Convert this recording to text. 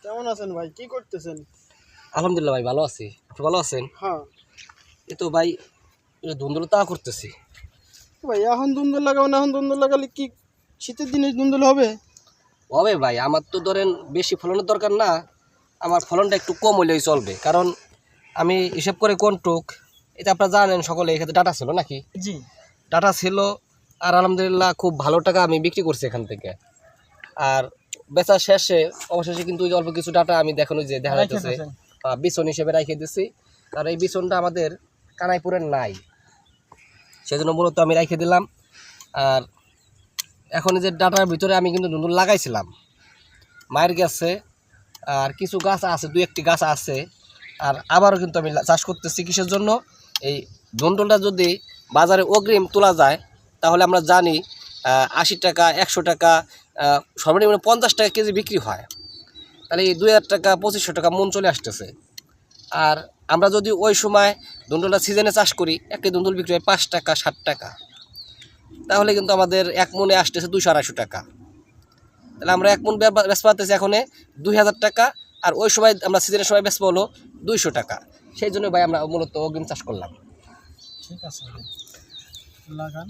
কেমন আছেন ভাই? কি করতেছেন? আলহামদুলিল্লাহ ভাই, ভালো আছি। আপনি ভালো আছেন? হ্যাঁ এই তো ভাই, ধুন্দুলতা করতেছি। ভাই, এখন ধুন্দুল লাগাবো না? এখন ধুন্দুল লাগালে কি শীতের দিনে ধুন্দুল হবে? হবে ভাই, আমার তো ধরেন বেশি ফলনের দরকার না, আমার ফলনটা একটু কম হইলেই চলবে। কারণ আমি হিসেব করে কোনটুক, এটা আপনারা জানেন সকলে, এখানে ডাটা ছিল নাকি? জি। ডাটা ছিল, আর আলহামদুলিল্লাহ খুব ভালো টাকা আমি বিক্রি করছি এখান থেকে। আর বেচা শেষে অবশেষে কিন্তু ওই যে অল্প কিছু ডাটা আমি দেখা যাচ্ছে বিছন হিসেবে রেখে দিচ্ছি। কারণ এই বিছনটা আমাদের কানাইপুরের নাই, সেজন্য মূলত আমি রেখে দিলাম। আর এখন যে ডাটার ভিতরে আমি কিন্তু ধুন্দুল লাগাইছিলাম, মায়ের গেছে, আর কিছু গাছ আছে, দুই একটি গাছ আছে। আর আবারও কিন্তু আমি চাষ করতেছি কিসের জন্য? এই ধুন্দুলটা যদি বাজারে অগ্রিম তোলা যায়, তাহলে আমরা জানি 80 টাকা, 100 টাকা, সর্বনিম্ন 50 টাকা কেজি বিক্রি হয়। তাহলে এই 2000 টাকা, 2500 টাকা মন চলে আসতেছে। আর আমরা যদি ওই সময় ধুন্দুলটা সিজনে চাষ করি, একটি ধুন্দুল বিক্রি হয় 5 টাকা, 7 টাকা, তাহলে কিন্তু আমাদের এক মনে আসতেছে 200-250 টাকা। তাহলে আমরা এক মন বেচতে পারতেছি এখন 2000 টাকা, আর ওই সময় আমরা সিজনের সময় বেচবো হলো 200 টাকা। সেই জন্য ভাই আমরা মূলত অগ্রিম চাষ করলাম। ঠিক আছে, লাগান।